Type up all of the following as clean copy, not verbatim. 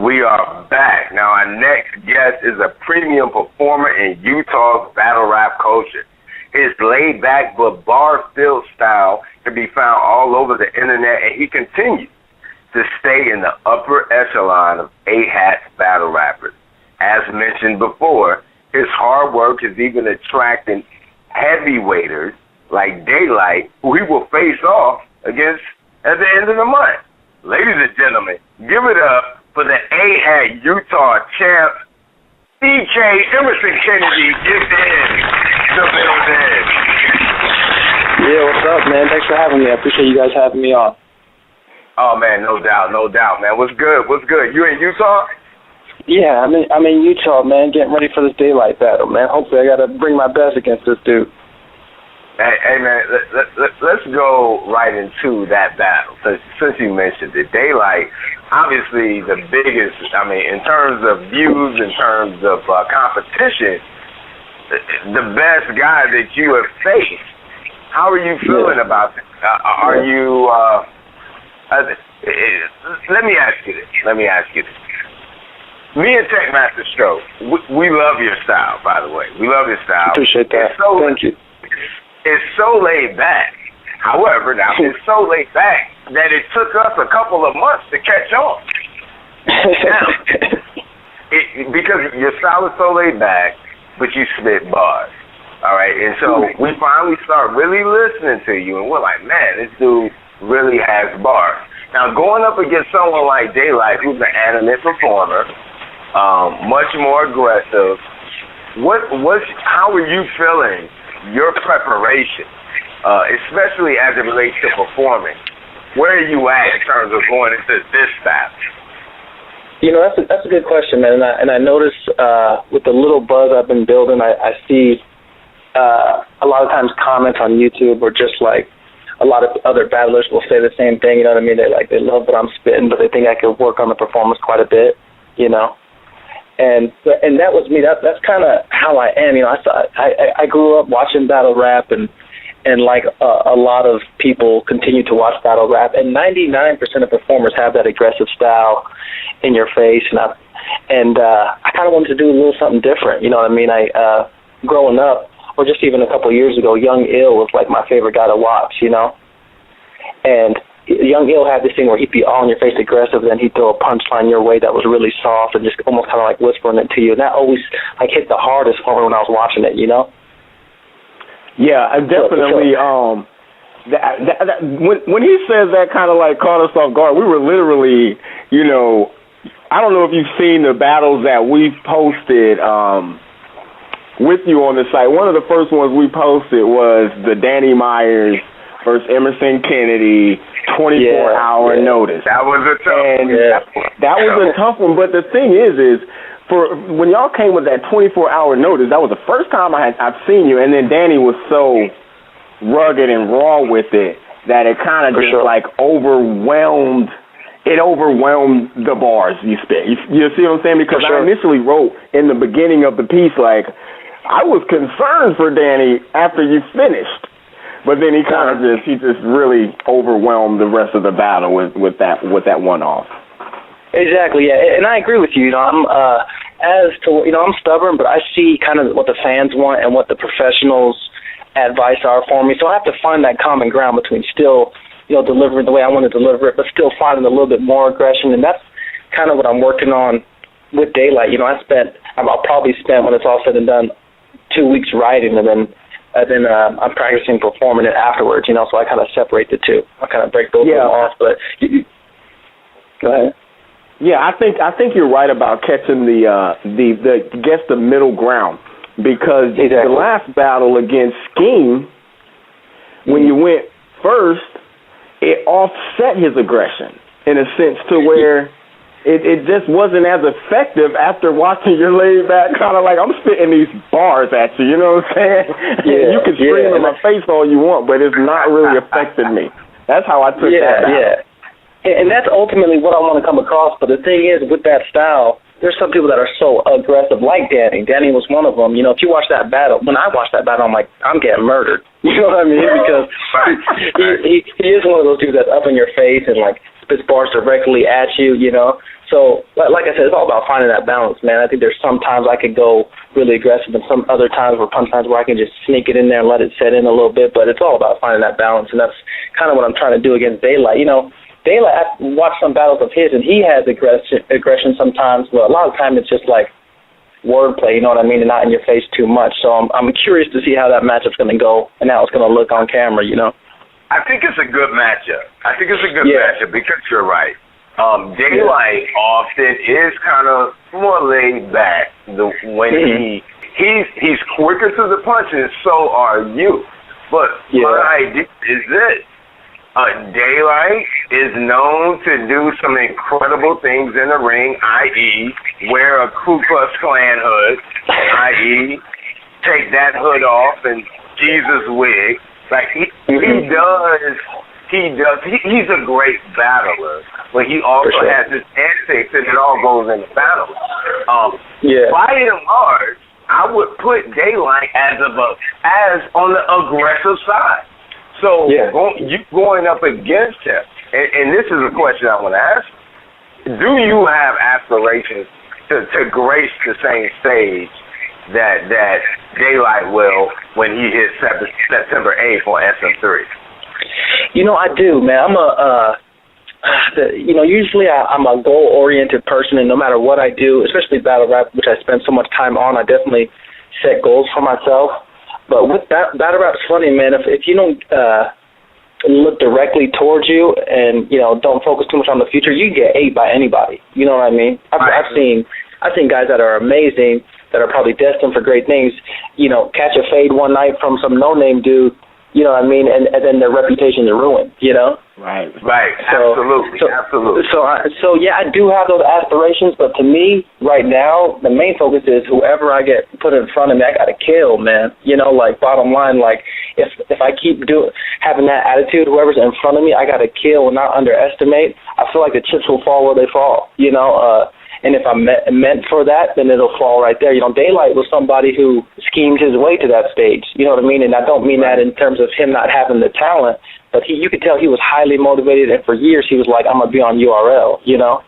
We are back. Now, our next guest is a premium performer in Utah's battle rap culture. His laid-back but bar-filled style can be found all over the internet, and he continues to stay in the upper echelon of AHAT's battle rappers. As mentioned before, his hard work is even attracting heavyweighters like Daylyt, who he will face off against at the end of the month. Ladies and gentlemen, give it up for the AHAT Utah champ, DJ Emerson Kennedy is in the building. Yeah, what's up, man? Thanks for having me. I appreciate you guys having me on. Oh, man, no doubt, man. What's good? You in Utah? Yeah, I'm in Utah, man, getting ready for this Daylyt battle, man. Hopefully I got to bring my best against this dude. Hey man, let's go right into that battle. Since you mentioned it, Daylyt, obviously the biggest, in terms of views, in terms of competition, the best guy that you have faced. How are you feeling about it? Are you, let me ask you this. Me and Tech Master Stroke, we love your style, by the way. We love your style. Appreciate that. Thank you. It's so laid back. However, now it's so laid back that it took us a couple of months to catch on. Now, because your style is so laid back, but you spit bars. All right, and so we finally start really listening to you, and we're like, man, this dude really has bars. Now, going up against someone like Daylyt, who's an animate performer, much more aggressive, how are you feeling? Your preparation, especially as it relates to performing, where are you at in terms of going into this battle? You know, that's a good question, man. And I notice with the little buzz I've been building, I see a lot of times comments on YouTube or just like a lot of other battlers will say the same thing. You know what I mean? They love what I'm spitting, but they think I could work on the performance quite a bit. You know. And that was me. That's kind of how I am. You know, I grew up watching battle rap, and like a lot of people continue to watch battle rap. And 99% of performers have that aggressive style in your face. And I kind of wanted to do a little something different. You know what I mean? Growing up, or just even a couple of years ago, Young Ill was like my favorite guy to watch. You know, and Young Ill had this thing where he'd be all in your face aggressive, then he'd throw a punchline your way that was really soft and just almost kind of like whispering it to you. And that always like hit the hardest for me when I was watching it, you know? Yeah, definitely. When he says that, kind of like caught us off guard. We were literally, you know, I don't know if you've seen the battles that we've posted with you on the site. One of the first ones we posted was the Danny Myers versus Emerson Kennedy 24-hour notice. That was a tough one. That was a tough one. But the thing is for when y'all came with that 24-hour notice, that was the first time I've seen you. And then Danny was so rugged and raw with it that it kind of like overwhelmed. It overwhelmed the bars you spit. You see what I'm saying? Because I initially wrote in the beginning of the piece, like, I was concerned for Danny after you finished. But then he just really overwhelmed the rest of the battle with that one-off. Exactly, yeah, and I agree with you. You know, I'm stubborn, but I see kind of what the fans want and what the professionals' advice are for me. So I have to find that common ground between still, you know, delivering the way I want to deliver it, but still finding a little bit more aggression, and that's kind of what I'm working on with Daylyt. You know, I'll probably spend, when it's all said and done, 2 weeks writing, and then I'm practicing performing it afterwards, you know, so I kind of separate the two. I kind of break both of them off, but go ahead. Yeah, I think you're right about catching the middle ground, because the last battle against Scheme, when you went first, it offset his aggression in a sense to where it just wasn't as effective after watching your laid back kind of like, I'm spitting these bars at you, you know what I'm saying? Yeah, you can scream in my face all you want, but it's not really affecting me. That's how I took that battle. Yeah. And that's ultimately what I want to come across, but the thing is, with that style, there's some people that are so aggressive, like Danny. Danny was one of them. You know, if you watch that battle, when I watch that battle, I'm like, I'm getting murdered. You know what I mean? Because he is one of those dudes that's up in your face and, like, spits bars directly at you, you know. So, like I said, it's all about finding that balance, man. I think there's some times I could go really aggressive and some other times where I can just sneak it in there and let it set in a little bit, but it's all about finding that balance, and that's kind of what I'm trying to do against Daylyt. You know, Daylyt, I watched some battles of his, and he has aggression sometimes, but a lot of the time it's just like wordplay, you know what I mean, and not in your face too much. So I'm curious to see how that matchup's going to go and how it's going to look on camera, you know. I think it's a good matchup. Matchup because you're right. Daylyt often is kind of more laid back. When he's quicker to the punches, so are you. But my idea is this. Daylyt is known to do some incredible things in the ring, i.e. wear a Ku Klux Klan hood, i.e. take that hood off and Jesus wig. Like he's a great battler, but he also has his antics, and it all goes in the battle. By and large, I would put Daylyt as on the aggressive side. So going up against him, and this is a question I want to ask: do you have aspirations to grace the same stage that Daylyt will when he hits September 8th on SM3? You know, I do, man. Usually I'm a goal-oriented person, and no matter what I do, especially battle rap, which I spend so much time on, I definitely set goals for myself. But with battle rap's funny, man. If you don't look directly towards you and, you know, don't focus too much on the future, you get ate by anybody. You know what I mean? I've seen guys that are amazing, that are probably destined for great things, you know, catch a fade one night from some no-name dude, you know what I mean, and then their reputation is ruined, you know? Right. Absolutely. So I do have those aspirations, but to me, right now, the main focus is whoever I get put in front of me, I got to kill, man. You know, like, bottom line, like, if I keep having that attitude, whoever's in front of me, I got to kill and not underestimate. I feel like the chips will fall where they fall, you know? And if I'm meant for that, then it'll fall right there. You know, Daylyt was somebody who schemed his way to that stage. You know what I mean? And I don't mean that in terms of him not having the talent, but you could tell he was highly motivated, and for years he was like, I'm gonna be on URL. You know,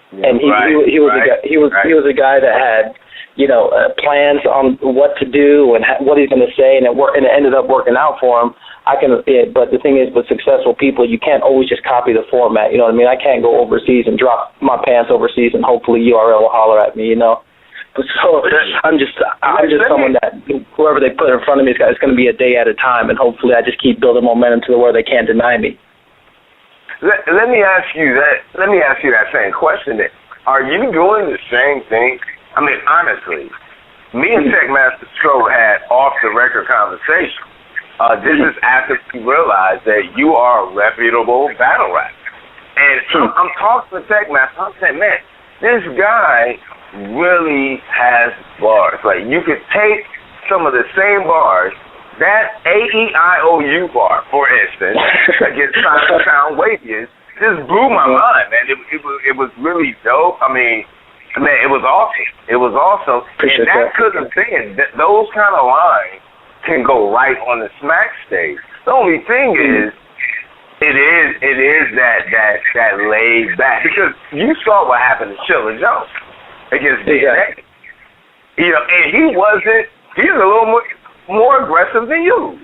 and he was a guy that had, you know, plans on what to do and what he's gonna say, and it ended up working out for him. But the thing is, with successful people, you can't always just copy the format. You know what I mean? I can't go overseas and drop my pants overseas and hopefully URL will holler at me. You know. So I'm just someone that whoever they put in front of me is going to be a day at a time, and hopefully I just keep building momentum to where they can't deny me. Let me ask you that. Let me ask you that same question. Then, are you doing the same thing? I mean, honestly, me and Techmaster Stroh had off the record conversation. This is after we realized that you are a reputable battle rapper. And I'm talking to Techmaster. I'm saying, man, this guy really has bars. Like, you could take some of the same bars, that AEIOU bar, for instance, against Sound Wavius, just blew my mind, man. It was really dope. I mean, man, it was awesome. It was awesome. And that could have been, those kind of lines can go right on the smack stage. The only thing is, it is that laid back, because you saw what happened to Chilla Jones against Daylyt. You know, and he's a little more aggressive than you.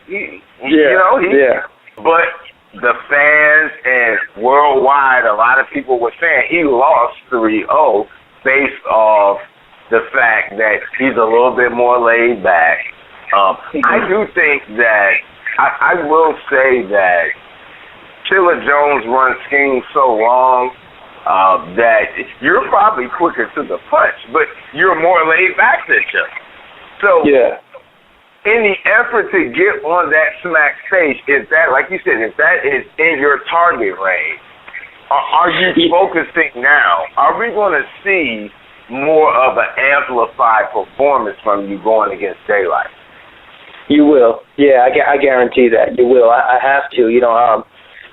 But the fans and worldwide, a lot of people were saying he lost 3-0 based off the fact that he's a little bit more laid back. I do think that I will say that Chilla Jones runs schemes so long that you're probably quicker to the punch, but you're more laid back than Chilla. So in the effort to get on that smack stage, is that, like you said, if that is in your target range, are you focusing now? Are we going to see more of an amplified performance from you going against Daylyt? You will. Yeah, I guarantee that. You will. I have to. You know,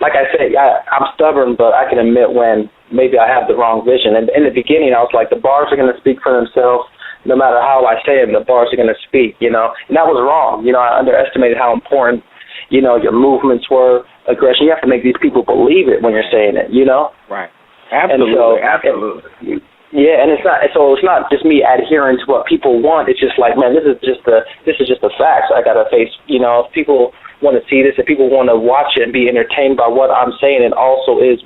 like I said, I'm stubborn, but I can admit when maybe I have the wrong vision. And in the beginning, I was like, the bars are going to speak for themselves. No matter how I say them, the bars are going to speak, you know. And that was wrong. You know, I underestimated how important, you know, your movements were, aggression. You have to make these people believe it when you're saying it, you know. Right. Absolutely. Yeah, and it's not just me adhering to what people want. It's just like, man, this is just the facts I gotta face. You know, if people want to see this, if people want to watch it and be entertained by what I'm saying, it also is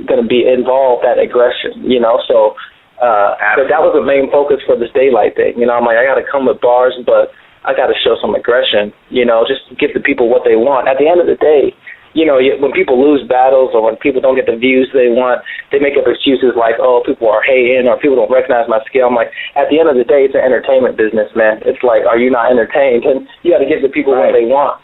going to be involved that aggression. You know, so that was the main focus for this Daylyt thing. You know, I'm like, I gotta come with bars, but I gotta show some aggression. You know, just to give the people what they want. At the end of the day, you know, when people lose battles or when people don't get the views they want, they make up excuses like, oh, people are hating or people don't recognize my skill. I'm like, at the end of the day, it's an entertainment business, man. It's like, are you not entertained? And you got to give the people what they want,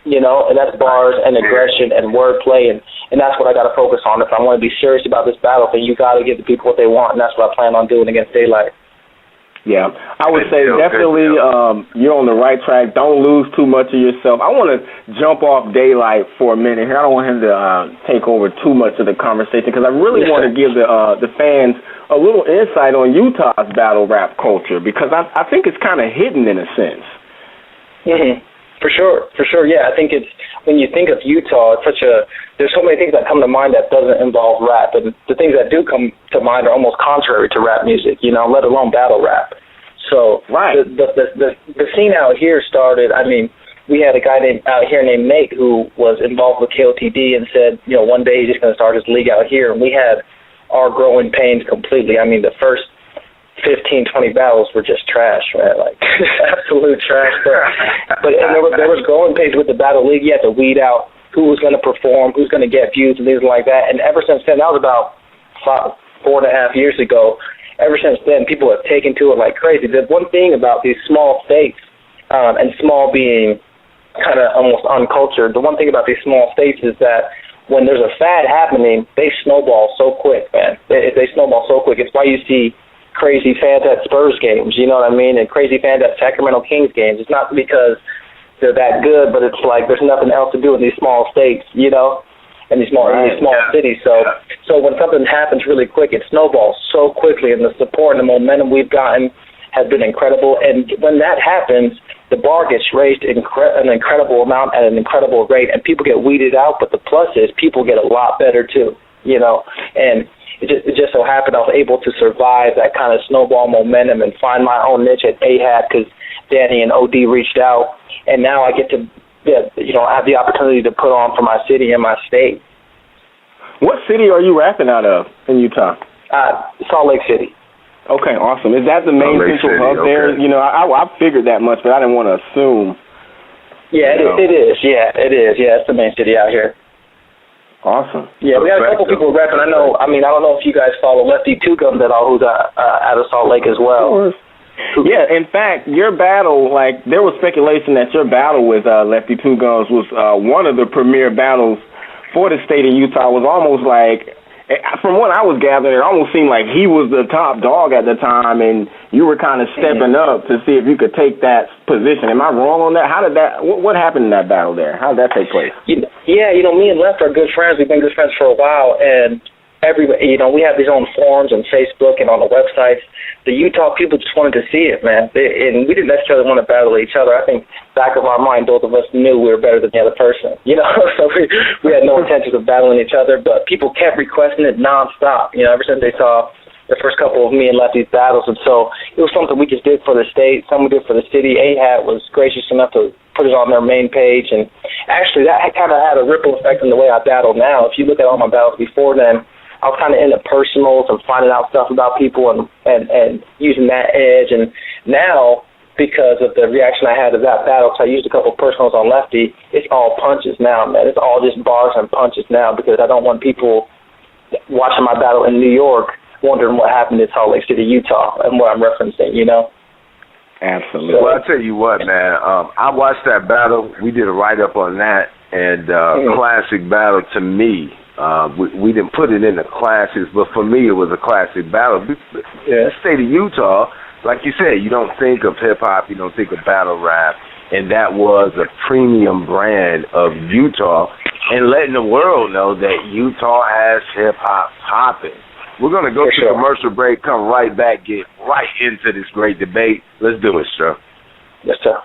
you know, and that's bars and aggression and wordplay, and that's what I got to focus on. If I want to be serious about this battle, then you got to give the people what they want, and that's what I plan on doing against Daylyt. Yeah, I would say definitely you're on the right track. Don't lose too much of yourself. I want to jump off Daylyt for a minute here. I don't want him to take over too much of the conversation because I really want to give the fans a little insight on Utah's battle rap culture because I think it's kind of hidden in a sense. Mm-hmm. For sure, yeah. I think it's, when you think of Utah, it's there's so many things that come to mind that doesn't involve rap, and the things that do come to mind are almost contrary to rap music, you know, let alone battle rap. So the scene out here started, I mean, we had a guy out here named Nate who was involved with KOTD and said, you know, one day he's just going to start his league out here, and we had our growing pains completely. I mean, the first 15, 20 battles were just trash, man, like absolute trash. But there was growing pains with the battle league. You had to weed out who was going to perform, who's going to get views and things like that. And ever since then, that was about 4.5 years ago. Ever since then, people have taken to it like crazy. The one thing about these small states, and small being kind of almost uncultured, the one thing about these small states is that when there's a fad happening, they snowball so quick, man. They snowball so quick. It's why you see crazy fans at Spurs games, you know what I mean, and crazy fans at Sacramento Kings games. It's not because they're that good, but it's like there's nothing else to do in these small states, you know, in these small cities. So when something happens really quick, it snowballs so quickly, and the support and the momentum we've gotten has been incredible. And when that happens, the bar gets raised an incredible amount at an incredible rate, and people get weeded out. But the plus is people get a lot better too, you know, and it just so happened I was able to survive that kind of snowball momentum and find my own niche at AHAT because Danny and OD reached out, and now I get to, you know, have the opportunity to put on for my city and my state. What city are you rapping out of in Utah? Salt Lake City. Okay, awesome. Is that the main central hub there? You know, I figured that much, but I didn't want to assume. Yeah, it is. Yeah, it is. Yeah, it's the main city out here. Awesome. Yeah, we got a couple people rapping. I don't know if you guys follow Lefty Two Guns at all, who's out of Salt Lake as well. Yeah, in fact, your battle, like, there was speculation that your battle with Lefty Two Guns was one of the premier battles for the state of Utah. Was almost like, from what I was gathering, it almost seemed like he was the top dog at the time, and you were kind of stepping up to see if you could take that position. Am I wrong on that? How did that? What happened in that battle there? How did that take place? Yeah, you know, me and Left are good friends. We've been good friends for a while, and we have these on forums and Facebook and on the websites. The Utah people just wanted to see it, man, and we didn't necessarily want to battle each other. I think back of our mind, both of us knew we were better than the other person, you know. So we had no intentions of battling each other, but people kept requesting it nonstop, you know, ever since they saw the first couple of me and Lefty's battles. And so it was something we just did for the state, something we did for the city. AHAT was gracious enough to put it on their main page, and actually that kind of had a ripple effect in the way I battle now. If you look at all my battles before then, I was kind of into personals and finding out stuff about people and using that edge. And now, because of the reaction I had to that battle, because I used a couple of personals on Lefty, it's all punches now, man. It's all just bars and punches now, because I don't want people watching my battle in New York wondering what happened in Salt Lake City, Utah, and what I'm referencing, you know? Absolutely. Well, I'll tell you what, man. I watched that battle. We did a write-up on that, and classic battle to me. We didn't put it in the classics, but for me it was a classic battle. In the state of Utah, like you said, you don't think of hip-hop, you don't think of battle rap, and that was a premium brand of Utah, and letting the world know that Utah has hip-hop popping. We're going to go to commercial break, come right back, get right into this great debate. Let's do it, sir. Yes, sir.